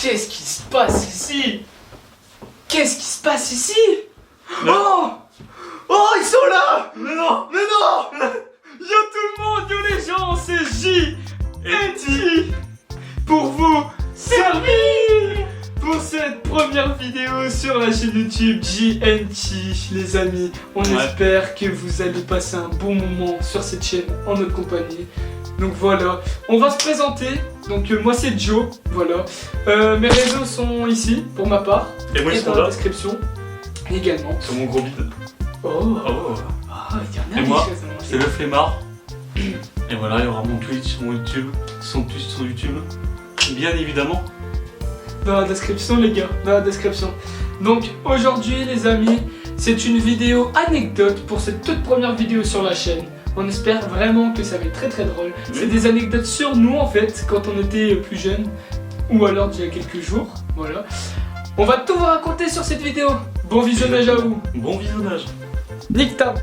Qu'est-ce qui se passe ici? Qu'est-ce qui se passe ici? Non. Oh! Oh, ils sont là! Mais non! Mais non! Yo tout le monde, yo les gens, c'est JNT pour vous servir pour cette première vidéo sur la chaîne YouTube JNT, les amis. On espère que vous allez passer un bon moment sur cette chaîne en notre compagnie. Donc voilà, on va se présenter. Donc moi c'est Joe, voilà. Mes réseaux sont ici pour ma part. Et moi ils sont dans la là, description également. sur mon gros bide. Oh, Oh. il y en a Et des moi, choses à manger. c'est le flemmard. Et voilà, il y aura mon Twitch, mon YouTube, son Twitch sur YouTube. Bien évidemment. Dans la description les gars, dans la description. Donc aujourd'hui les amis, c'est une vidéo anecdote pour cette toute première vidéo sur la chaîne. On espère vraiment que ça va être très très drôle. C'est des anecdotes sur nous en fait, quand on était plus jeunes. Ou alors d'il y a quelques jours, voilà. On va tout vous raconter sur cette vidéo. Bon visionnage à vous. Bon visionnage. Nique ta...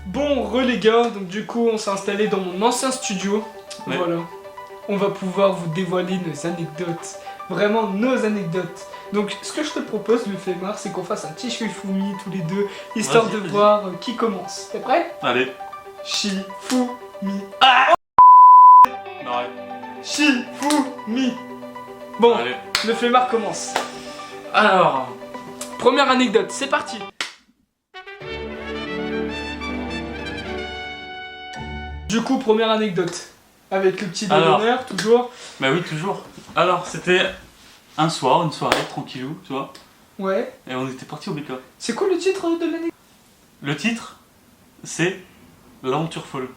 Bon, les gars, donc du coup on s'est installé dans mon ancien studio. Ouais. Voilà. On va pouvoir vous dévoiler nos anecdotes. Vraiment nos anecdotes. Donc ce que je te propose, le flemmard, c'est qu'on fasse un petit Shifumi tous les deux, histoire de Vas-y. voir qui commence. T'es prêt? Allez. Shifumi. Arrête. Shifumi. Bon, Allez. le flemmard commence. Alors. Première anecdote, c'est parti. Du coup, première anecdote. Avec le petit doigt Alors. d'honneur, toujours. Bah oui, toujours. Alors, c'était un soir, une soirée, tranquillou, tu vois. Ouais. Et on était parti au BK. C'est quoi le titre de l'anecdote? Le titre, c'est L'aventure folle.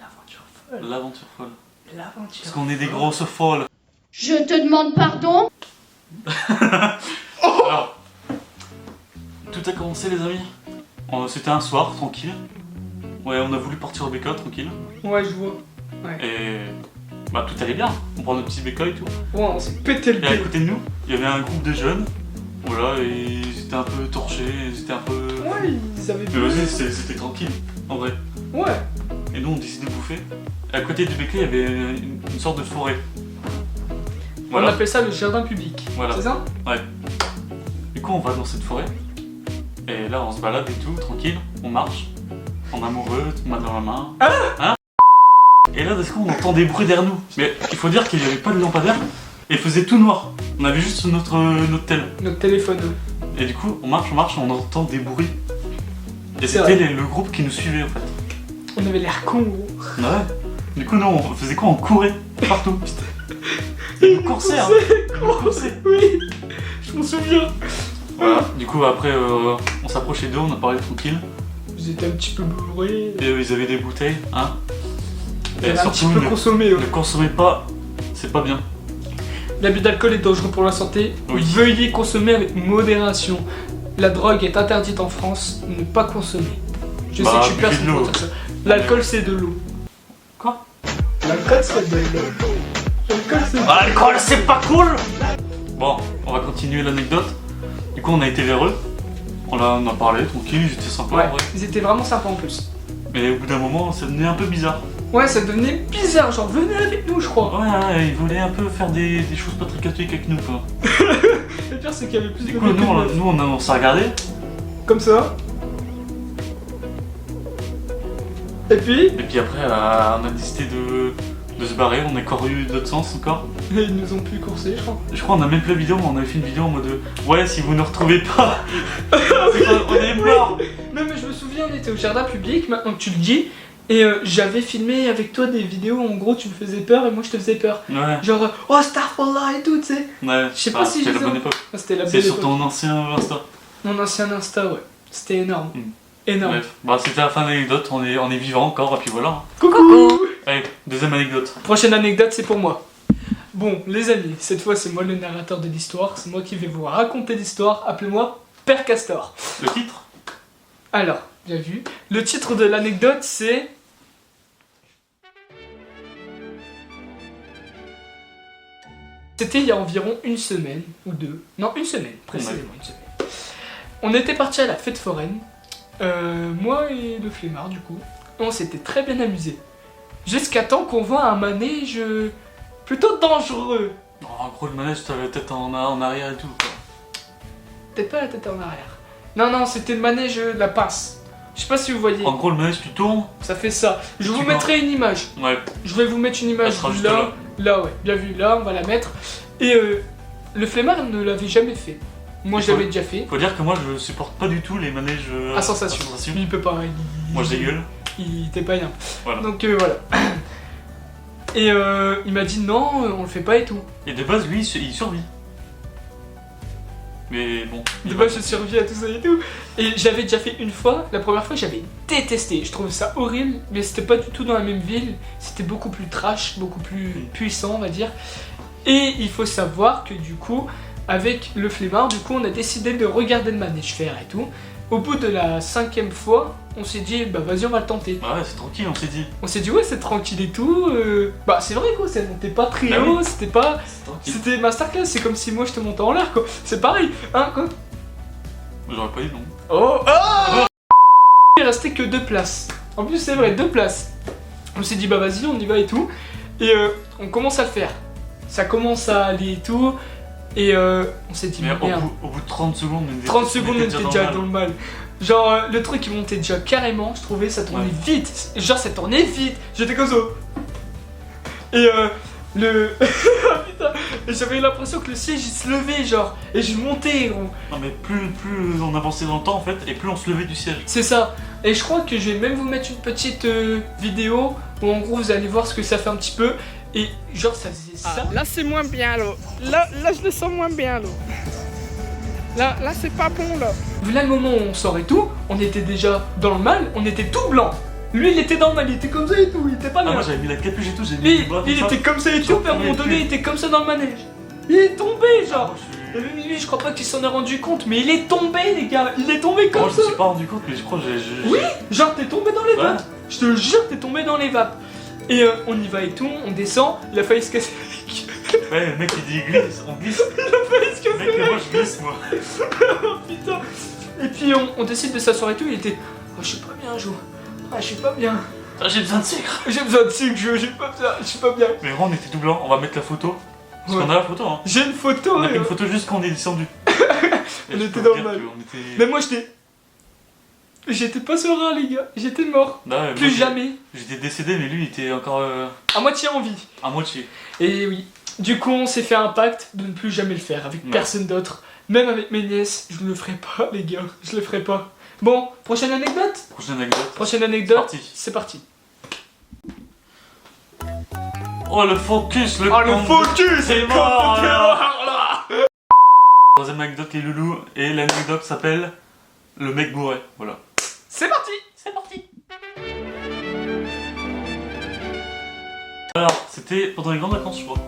L'aventure folle. L'aventure folle. L'aventure. Parce qu'on est des grosses folles. Je te demande pardon. Alors, tout a commencé, les amis. C'était un soir, tranquille. Ouais, on a voulu partir au BK, tranquille. Ouais, je vois. Et bah, tout allait bien. On prend notre petit BK et tout. Ouais, on s'est pété le Et à pied. côté de nous, il y avait un groupe de jeunes. Voilà, et ils étaient un peu torchés, ils étaient un peu. Ouais, ils avaient Mais vas-y, c'était tranquille, en vrai. Ouais. Et nous, on décidait de bouffer. Et à côté du BK, il y avait une sorte de forêt. On Voilà. appelle ça le jardin public. Voilà. C'est ça? Du coup, on va dans cette forêt. Et là, on se balade et tout, tranquille. On marche. En amoureux, main dans la main. Hein? Et là, d'un coup, on entend des bruits derrière nous. Mais il faut dire qu'il n'y avait pas de lampadaire. Et il faisait tout noir. On avait juste notre tel. Notre téléphone. Et du coup, on marche, on entend des bruits. Et C'est c'était vrai. le groupe qui nous suivait en fait. On avait l'air con, gros. Ouais. Du coup, nous, on faisait quoi? On courait partout. Et nous coursait, hein. Nous coursait. Oui, je m'en souviens. Voilà. Du coup, après, on s'approchait d'eux, on a parlé tranquille. Ils étaient un petit peu bourrés. Et ils avaient des bouteilles, hein. Ils avaient un petit surtout, peu consommé. ne consommez pas, c'est pas bien. L'abus d'alcool est dangereux pour la santé. Oui. Veuillez consommer avec modération. La drogue est interdite en France. Ne pas consommer. Je sais Bah, que je suis buvez personne de l'eau. pour dire ça. L'alcool c'est de l'eau. Quoi? L'alcool c'est de l'eau. L'alcool c'est de l'eau. Alcool, c'est pas cool. Bon, on va continuer l'anecdote. Du coup, on a été vers eux. On a parlé tranquille, ils étaient sympas Ouais, en vrai. ils étaient vraiment sympas en plus. Mais au bout d'un moment, ça devenait un peu bizarre. Ouais, ça devenait bizarre, genre venez avec nous, je crois. Ouais, ils voulaient un peu faire des choses pas très catholiques avec nous, quoi. Le pire, c'est qu'il y avait plus Du de coup, mecs nous, que de meufs. on s'est regardé. Comme ça. Et puis, Et puis après, on a décidé de se barrer. On est couru de l'autre sens encore. ils nous ont pu courser, je crois. Je crois qu'on a même plus la vidéo, mais on avait fait une vidéo en mode ouais, si vous ne retrouvez pas, c'est qu'on est mort. Non, mais je me souviens, on était au jardin public, maintenant que tu le dis. Et j'avais filmé avec toi des vidéos, en gros, tu me faisais peur et moi je te faisais peur. Ouais, Genre, oh, Starfall et tout, tu sais. ouais. Je sais pas si c'était je la bonne les ai- époque. Ah, c'était la C'est belle sur époque. ton ancien Insta. Mon ancien Insta, ouais. C'était énorme. Mm. Énorme. Bref, bah c'était la fin de l'anecdote, on est vivant encore, et puis voilà. Coucou. Allez, deuxième anecdote. Prochaine anecdote, c'est pour moi. Bon, les amis, cette fois, c'est moi le narrateur de l'histoire. C'est moi qui vais vous raconter l'histoire. Appelez-moi Père Castor. Le titre? Alors, bien vu. Le titre de l'anecdote, c'est... C'était il y a environ une semaine ou deux. Non, une semaine, précisément une semaine. On était partis à la fête foraine, moi et le flemmard du coup. On s'était très bien amusé. Jusqu'à temps qu'on voit un manège plutôt dangereux. Oh, en gros, le manège, t'avais la tête en arrière et tout, quoi. Peut-être pas la tête en arrière. Non, c'était le manège de la pince. Je sais pas si vous voyez. En gros, le manège, tu tournes. Ça fait ça. Je vous Tu mettrai une image. Ouais. Je vais vous mettre une image Elle sera juste là. Là, ouais, bien vu. Là, on va la mettre. Et le flemmard ne l'avait jamais fait. Moi, je l'avais déjà fait. Faut dire que moi, je supporte pas du tout les manèges À sensation. Lui, il peut pas. Moi, je dégueule. Il était pas bien. Voilà. Donc voilà. Et il m'a dit non, on le fait pas et tout. Et de base, lui, il survit. Mais bon. De base, je survis à tout ça et tout. Et j'avais déjà fait une fois. La première fois, j'avais détesté. Je trouvais ça horrible. Mais c'était pas du tout dans la même ville. C'était beaucoup plus trash, beaucoup plus puissant, on va dire. Et il faut savoir que du coup, avec le flemmard, du coup, on a décidé de regarder le manège faire et tout. Au bout de la 5e fois, on s'est dit, bah vas-y, on va le tenter. Ah ouais, c'est tranquille, on s'est dit. On s'est dit, ouais, c'est tranquille et tout. Bah, c'est vrai quoi, ça montait pas très Bah haut, oui. c'était pas. C'est tranquille. C'était masterclass, c'est comme si moi je te montais en l'air quoi. C'est pareil, hein quoi. J'aurais pas dit non. Oh, oh Il restait que 2 places. En plus, c'est vrai, 2 places. On s'est dit, bah vas-y, on y va et tout. Et on commence à le faire. Ça commence à aller et tout. Et on s'est dit, Mais merde. au bout de 30 secondes, 30 secondes, on était déjà dans le le mal. Genre, le truc il montait déjà carrément, je trouvais, ça tournait vite. Genre, ça tournait vite. J'étais comme ça. Et le. Putain, et j'avais l'impression que le siège il se levait, genre. Et je montais, gros. Non, mais plus on avançait dans le temps en fait, et plus on se levait du siège. C'est ça. Et je crois que je vais même vous mettre une petite vidéo où en gros vous allez voir ce que ça fait un petit peu. Et genre, ça faisait ça. Là c'est moins bien là. Là je le sens moins bien là. Là c'est pas bon là. Vu là le moment où on sort et tout, on était déjà dans le mal, on était tout blanc. Lui il était dans le mal, il était comme ça et tout, il était pas Ah, bien. moi j'avais mis la capuche et tout, j'ai mis Lui, les bras comme il ça. était comme ça et tout, puis à un moment donné, il était comme ça dans le manège. Il est tombé, genre. Moi, Et lui, je crois pas qu'il s'en est rendu compte, mais il est tombé, les gars. Il est tombé comme Moi, je ça. me suis pas rendu compte, mais je crois que j'ai. Oui, genre t'es tombé dans les Ouais. vapes. Je te jure, t'es tombé dans les vapes. Et on y va et tout, on descend. Il a failli se casser la gueule. Ouais, le mec il dit glisse, on glisse. Il a failli se casser Mec, la moi je glisse, moi. Oh putain. Et puis on décide de s'asseoir et tout. Il était, oh, je suis pas bien, Jo. Ah, je suis pas bien. Ah, j'ai besoin de sucre. J'ai besoin de sucre, Jo. J'ai pas besoin. Je suis pas bien. Mais vraiment, on était tout blanc, on va mettre la photo. Parce Ouais. qu'on a la photo, hein. J'ai une photo. On a et, fait une photo juste quand on est descendu. Et On je était peux dans vous le dire mal. qu'on était- Mais moi j'étais pas serein, les gars. J'étais mort. Là, moi, Plus jamais. J'étais décédé, mais lui il était encore À moitié en vie. à moitié. Et oui. Du coup, on s'est fait un pacte de ne plus jamais le faire avec Ouais. personne d'autre. Même avec mes nièces, je ne le ferai pas, les gars. Je le ferai pas. Bon, prochaine anecdote. Prochaine anecdote. Prochaine anecdote. Parti. C'est parti. Oh le focus, le Oh le con- focus. C'est le mort, con- là. Troisième anecdote les loulous, et l'anecdote s'appelle le mec bourré. Voilà. C'est parti. C'est parti. Alors, c'était pendant les grandes vacances, je crois.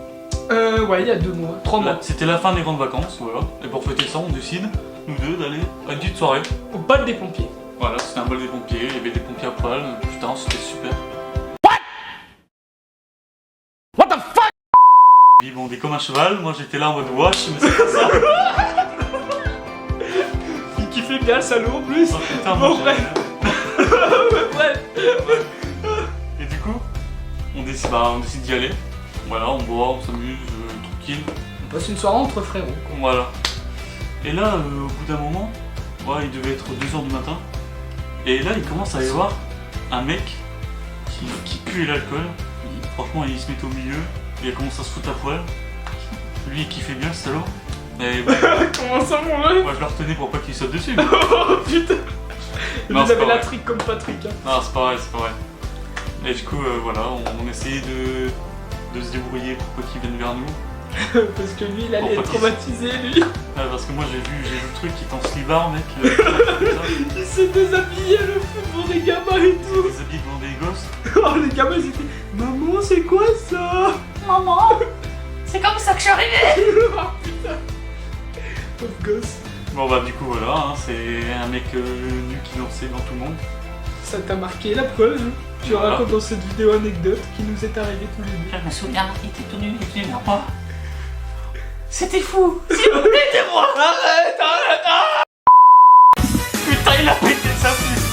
Ouais, il y a 2 mois, 3 mois. C'était la fin des grandes vacances, voilà. Et pour fêter ça, on décide, nous deux, d'aller à une petite soirée. Au bal des pompiers. Voilà, c'était un bal des pompiers, il y avait des pompiers à poil. Putain, c'était super. What the fuck? Ils bondaient comme un cheval, moi j'étais là en mode wash, mais c'est pas ça. Il kiffait bien le salaud en plus. Oh putain, Bon, moi j'ai- Bref. Et du coup, on décide d'y aller. Voilà, on boit, on s'amuse, tranquille. On passe une soirée entre frérots. Voilà. Et là, au bout d'un moment, ouais, il devait être 2h du matin. Et là, il commence à y avoir un mec qui pue l'alcool. Franchement, il se mettait au milieu. Il commence à se foutre à poil. Lui, il kiffait bien, ce salaud. Et bon, Comment ça, mon rêve? moi, je le retenais pour pas qu'il saute dessus. Mais... Oh putain. Vous Non, c'est avez pas la vrai. trique comme Patrick. Hein. Non, c'est pas vrai, c'est pas vrai. Et du coup, voilà, on essayait de se débrouiller pour pas qu'il vienne vers nous. Parce que lui, il allait être traumatisé, lui. Ah, parce que moi, j'ai vu le truc qui est en slibard, mec. Comme ça. Il s'est déshabillé le fou pour des gamins et tout. Des habits devant des gosses. Oh, les gamins, ils étaient. Maman, c'est quoi ça? Maman, c'est comme ça que je suis arrivée. Oh putain. Pauvre gosse. Bon bah du coup voilà, hein, c'est un mec nu qui dansait devant tout le monde. Ça t'a marqué la preuve. Hein. Tu Voilà. racontes dans cette vidéo anecdote qui nous est arrivée tous les deux. Je me souviens, il était tout nu, il est venu vers moi. C'était fou. S'il vous plaît, aidez-moi. Arrête. Putain, il a pété sa puce.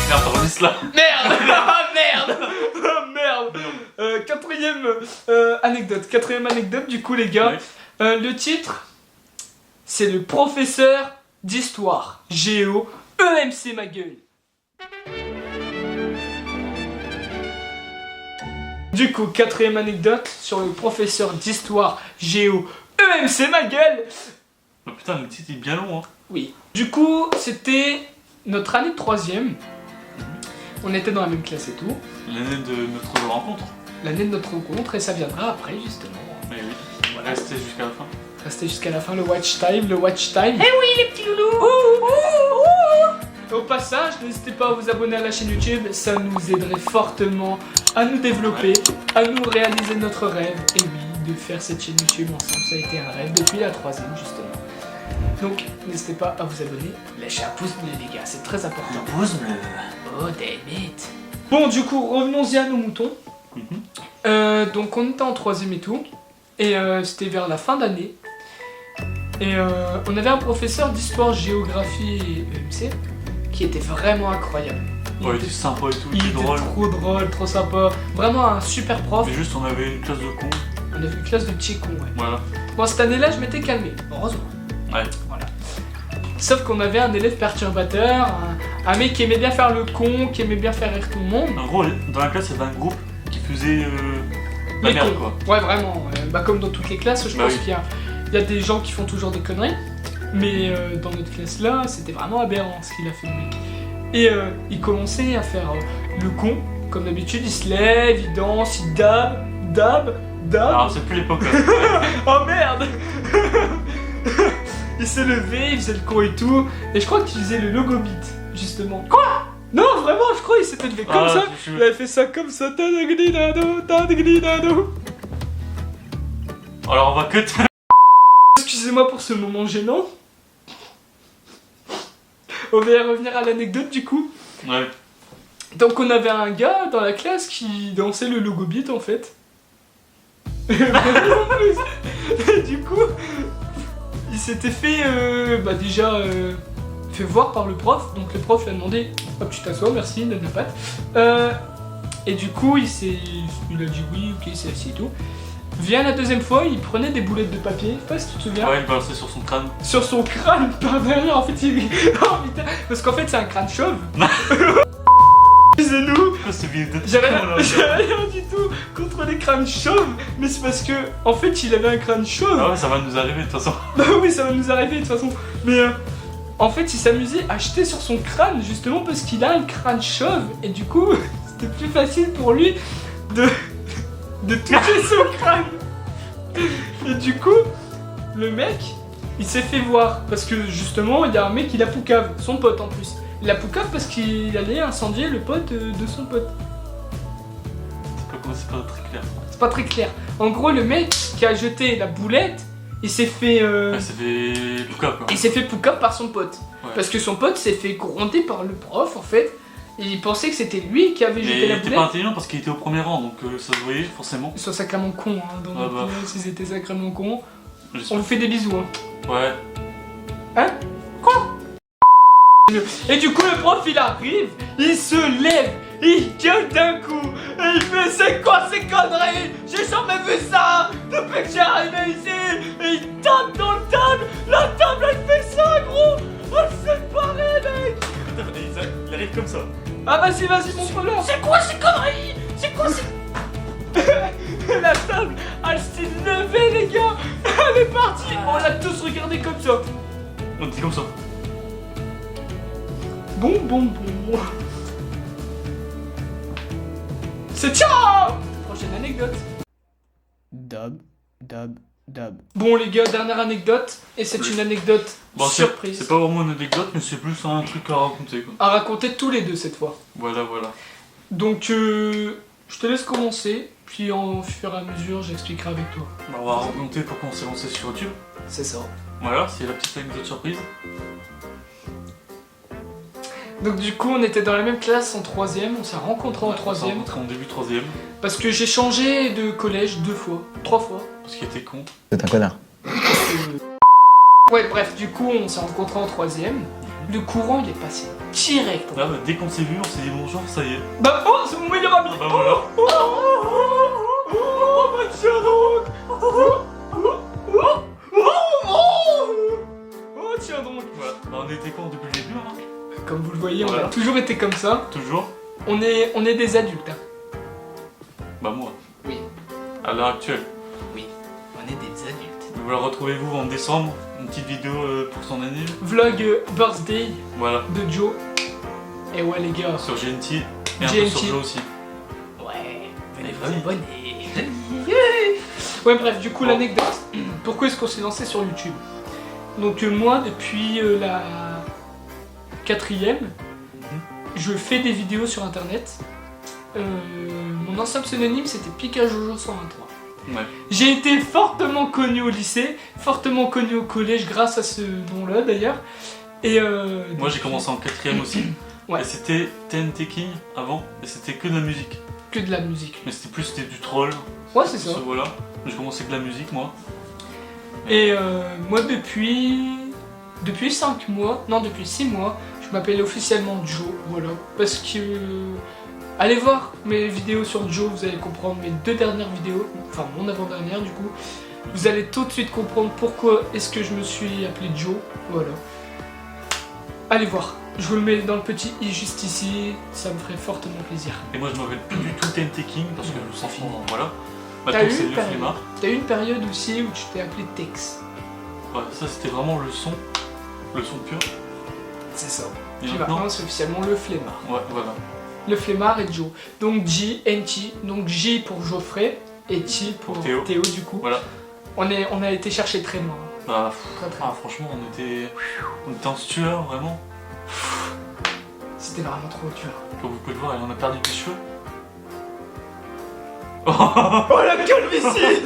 Merde, enregistre là. Merde. Merde. Merde. Quatrième anecdote du coup les gars. Ouais. Le titre, c'est le professeur d'histoire géo EMC ma gueule. Du coup, quatrième anecdote sur le professeur d'histoire géo EMC ma gueule. Oh, putain, le titre est bien long, hein. Oui. Du coup, c'était notre année de troisième. On était dans la même classe et tout. L'année de notre rencontre. L'année de notre rencontre et ça viendra après justement. Mais oui. Voilà, c'était jusqu'à la fin. Restez jusqu'à la fin, le watch time, le watch time. Eh oui, les petits loulous. Au passage, n'hésitez pas à vous abonner à la chaîne YouTube, ça nous aiderait fortement à nous développer, à nous réaliser notre rêve. Et oui, de faire cette chaîne YouTube ensemble, ça a été un rêve depuis la troisième justement. Donc, n'hésitez pas à vous abonner, lâchez un pouce bleu les gars, c'est très important. Pouce bleu. Oh, damn it. Bon, du coup, revenons-y à nos moutons. Mhm. Donc, on était en troisième et tout, et c'était vers la fin d'année. Et on avait un professeur d'histoire-géographie et EMC qui était vraiment incroyable. Ouais, il était sympa et tout, il Il était était drôle. trop drôle, trop sympa. Vraiment un super prof. Mais juste, on avait une classe de cons. On avait une classe de petits cons, ouais. Voilà. Bon, cette année-là, je m'étais calmé, heureusement. Ouais. Voilà. Sauf qu'on avait un élève perturbateur, un mec qui aimait bien faire le con, qui aimait bien faire rire tout le monde. En gros, dans la classe, il y avait un groupe qui faisait la Les merde, cons. quoi. Ouais, vraiment. Bah, comme dans toutes les classes, je Bah pense oui. qu'il y a des gens qui font toujours des conneries. Mais dans notre classe-là, c'était vraiment aberrant ce qu'il a fait, le mec. Et il commençait à faire le con. Comme d'habitude, il se lève, il danse, il dab. Alors, c'est plus l'époque là. Oh merde. Il s'est levé, il faisait le con et tout. Et je crois qu'il faisait le logo beat, justement. Quoi? Non, vraiment, je crois qu'il s'était levé comme Ah, ça. je- Il avait fait ça comme ça. Tadaglinado. Alors, on va cut. Excusez-moi pour ce moment gênant. On va y revenir à l'anecdote du coup. Ouais. Donc on avait un gars dans la classe qui dansait le logo beat en fait. Et du coup, il s'était fait déjà fait voir par le prof. Donc le prof lui a demandé hop tu t'assois, merci, donne la patte. Et du coup il a dit oui, ok, c'est assis et tout. Vient la deuxième fois, il prenait des boulettes de papier, je sais pas si tu te souviens. Ouais, il balançait sur son crâne. Sur son crâne par derrière en fait il... Oh putain. Parce qu'en fait c'est un crâne chauve. Excusez-nous. Quoi, ce vidéo de J'avais con, là, rien du tout contre les crânes chauves, mais c'est parce que en fait il avait un crâne chauve. Ah ouais, ça va nous arriver de toute façon. Bah oui, ça va nous arriver de toute façon. Mais en fait il s'amusait à jeter sur son crâne justement parce qu'il a un crâne chauve et du coup c'était plus facile pour lui de toucher son crâne. Et du coup le mec il s'est fait voir parce que justement il y a un mec qui l'a poucave, son pote en plus. Il l'a poucave parce qu'il allait incendier le pote de son pote. C'est pas très clair. C'est pas très clair. En gros, le mec qui a jeté la boulette, il s'est fait. Ouais, ça fait Pouka quoi. Il s'est fait poucave par son pote. Ouais. Parce que son pote s'est fait gronder par le prof en fait. Et il pensait que c'était lui qui avait Mais jeté il la était boulette. pas intelligent parce qu'il était au premier rang donc ça se voyait forcément. Ils sont sacrément cons, hein, dans Ah notre bah. classe, ils étaient sacrément cons. Je On suis- vous fait des bisous, hein. Ouais. Hein? Quoi? Et du coup, le prof il arrive, il se lève, il gueule d'un coup, et il fait c'est quoi ces conneries? J'ai jamais vu ça depuis que j'ai arrivé ici! Et il tape dans le table, la table elle fait ça gros! Elle s'est barrée mec! Il arrive comme ça. Ah vas-y, montre-leur! C'est quoi ces conneries? C'est quoi ces... La table, elle s'est levée les gars! Elle est partie! On l'a tous regardé comme ça! On dit comme ça. Bon. C'est ciao! Prochaine anecdote. Dab. Bon les gars, dernière anecdote, et c'est Oui. une anecdote Bon, surprise. c'est pas vraiment une anecdote mais c'est plus un truc à raconter quoi. À raconter tous les deux cette fois. Voilà. Donc je te laisse commencer, puis en fur et à mesure j'expliquerai avec toi. On va raconter pourquoi on s'est lancé sur YouTube. C'est ça. Voilà, c'est la petite anecdote surprise. Donc du coup on était dans la même classe en troisième, on s'est rencontrés en On s'est troisième, rencontrés en début troisième parce que j'ai changé de collège 3 fois. parce qu'il était con. C'est un connard. Ouais, bref, du coup, on s'est rencontrés en 3ème. Le courant, il est passé direct. Là, bah, dès qu'on s'est vu, on s'est dit bonjour, ça y est. Bah, oh, c'est mon meilleur ami. Ah bah voilà. Oh, bah tiens donc. Oh, tiens donc. Voilà. Bah, on était quand depuis le début, hein. Comme vous le voyez, on Voilà. a toujours été comme ça. Toujours. On est des adultes. Hein. Bah moi. Oui. À l'heure actuelle. Oui, on est des adultes. Donc voilà, retrouvez-vous en décembre, une petite vidéo pour son année. Vlog birthday Voilà. de Joe. Et ouais, les gars. Sur GNT et un peu GNT. sur Joe aussi. Ouais, venez vous vous abonner. Ouais, bref, du coup, Bon. l'anecdote. Pourquoi est-ce qu'on s'est lancé sur YouTube? Donc, moi, depuis la 4ème, je fais des vidéos sur internet. Mon ancien pseudonyme, c'était PikaJojo123. Ouais. J'ai été fortement connu au lycée, fortement connu au collège grâce à ce nom-là d'ailleurs. Et Moi j'ai commencé en 4ème aussi. Ouais. Et c'était TNT King avant. Et c'était que de la musique. que de la musique. Mais c'était du troll. Ouais, c'est ça. Voilà. J'ai commencé avec de la musique moi. Et moi depuis 5 mois, non depuis 6 mois, je m'appelle officiellement Joe, voilà. Parce que... allez voir mes vidéos sur Joe, vous allez comprendre mes 2 dernières vidéos, enfin mon avant-dernière du coup. Vous allez tout de suite comprendre pourquoi est-ce que je me suis appelé Joe, voilà. Allez voir, je vous le mets dans le petit i juste ici, ça me ferait fortement plaisir. Et moi je m'appelle plus du tout TNT King parce que je sens fini. Voilà. T'as Maintenant eu c'est une le période. flemmard. T'as eu une période aussi où tu t'es appelé Tex. Ouais, ça c'était vraiment le son. Le son pur. C'est ça. Et Puis maintenant. maintenant c'est officiellement le flemmard. Ouais, voilà. Le flemmard et Joe. Donc J, NT, donc J pour Geoffrey et T pour Théo. Théo du coup. Voilà. On a été chercher très loin. Bah, Très, très. franchement on était en sueur vraiment. C'était vraiment trop dur. Comme vous pouvez le voir, on a perdu des cheveux. Oh la calvitie.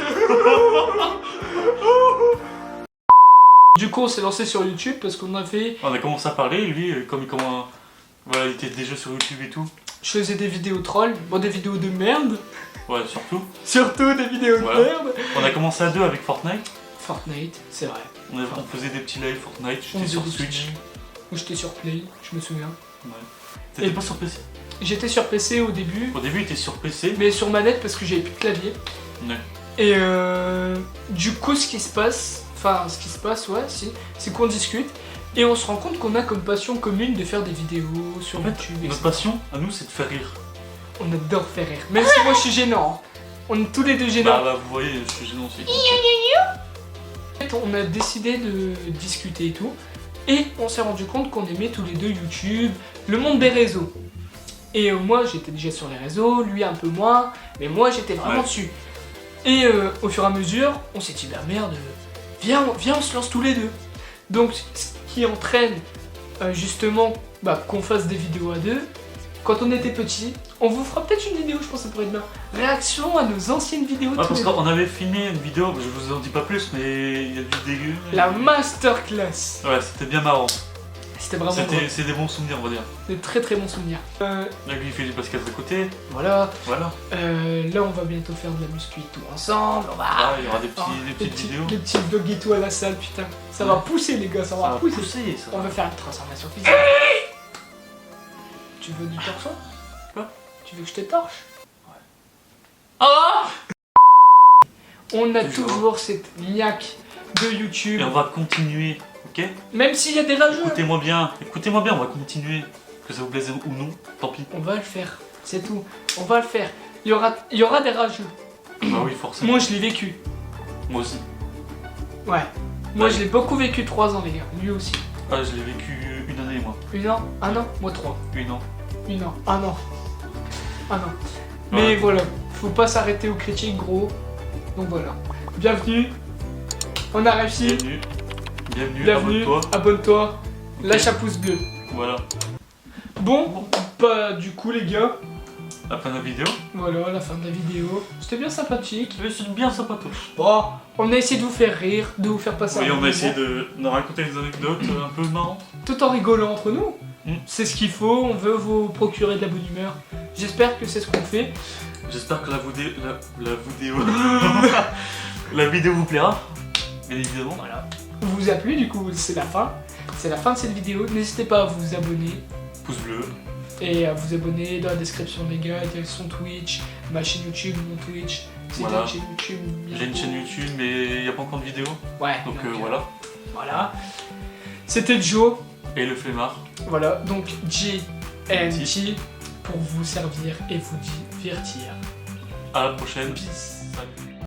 Du coup on s'est lancé sur YouTube parce qu'on avait... On a commencé à parler, lui, comme voilà, il était déjà sur YouTube et tout. Je faisais des vidéos trolls, bon des vidéos de merde. Ouais, surtout. Surtout des vidéos de Voilà. merde. On a commencé à 2 avec Fortnite. Fortnite, c'est vrai. On faisait des petits lives Fortnite, On j'étais sur faisait des Switch. petits- Où j'étais sur Play, je me souviens. Ouais. T'étais Et- pas sur PC. J'étais sur PC au début, Au début, il était sur PC. mais sur manette parce que j'avais plus de clavier. Ouais. Et du coup, ce qui se passe, ouais, c'est qu'on discute et on se rend compte qu'on a comme passion commune de faire des vidéos sur En fait, YouTube. notre etc. passion, à nous, c'est de faire rire. On adore faire rire, même si moi je suis gênant. Hein. On est tous les deux gênants. Bah, vous voyez, je suis gênant aussi. En fait, on a décidé de discuter et tout, et on s'est rendu compte qu'on aimait tous les deux YouTube, le monde des réseaux. Et moi j'étais déjà sur les réseaux, lui un peu moins, mais moi j'étais vraiment Ouais. dessus. Et au fur et à mesure, on s'est dit bah merde, viens on se lance tous les deux. Donc ce qui entraîne justement qu'on fasse des vidéos à deux. Quand on était petits, on vous fera peut-être une vidéo, je pense que ça pourrait être bien. Réaction à nos anciennes vidéos. Ouais, tous parce les deux. qu'on avait filmé une vidéo, je vous en dis pas plus, mais il y a du dégueu. La masterclass. Ouais, c'était bien marrant. C'était vraiment drôle. C'est des bons souvenirs, on va dire. Des très très bons souvenirs. Là, lui, il fait du basket à côté. Voilà. Voilà. Là, on va bientôt faire de la muscu et tout ensemble. On va. Ah, il y aura des Oh, petites vidéos. Les petits vlogs et tout à la salle, putain. Ça va pousser, les gars, ça va Ça va pousser. pousser, ça. On va faire une transformation physique. Tu veux du torchon? Quoi? Tu veux que je te torche? Ouais. Ah! On a Toujours. toujours cette niaque de YouTube. Et on va continuer, ok? Même s'il y a des rageux. Écoutez-moi bien, on va continuer. Que ça vous plaise ou non, tant pis. On va le faire. C'est tout. On va le faire. Il y aura des rageux. Bah oui, forcément. Moi, je l'ai vécu. Moi aussi. Ouais. Moi, Ouais. je l'ai beaucoup vécu 3 ans, les gars. Lui aussi. Ah, je l'ai vécu une année, moi. 1 an? 1 an? Moi 3. Une an. 1 an. 1 an. 1 an. Mais Ouais. voilà. Faut pas s'arrêter aux critiques, gros. Donc voilà. Bienvenue. On a réussi. Bienvenue. Bienvenue, Bienvenue. abonne-toi. Abonne-toi. Ok. Lâche un pouce bleu. Voilà. Bon, bah du coup les gars, La fin de la vidéo. voilà la fin de la vidéo. C'était bien sympathique. C'est bien sympatoche. Bon, on a essayé de vous faire rire, de vous faire passer Oui, un on bon a essayé moment, de raconter des anecdotes un peu marrantes. tout en rigolant entre nous. Mm. C'est ce qu'il faut, on veut vous procurer de la bonne humeur. J'espère que c'est ce qu'on fait. J'espère que la vidéo... la vidéo vous plaira. bien évidemment. Voilà. Vous a plu, du coup, c'est la fin. C'est la fin de cette vidéo. N'hésitez pas à vous abonner. Pouce bleu. Et à vous abonner dans la description, les gars. Il y a son Twitch, ma chaîne YouTube, mon Twitch. Si Voilà. t'as une chaîne YouTube. J'ai une chaîne YouTube, mais il n'y a pas encore de vidéo. Ouais. Donc voilà. Voilà. C'était Joe. Et le flemmard. Voilà. Donc JNT pour vous servir et vous divertir. À la prochaine. Peace.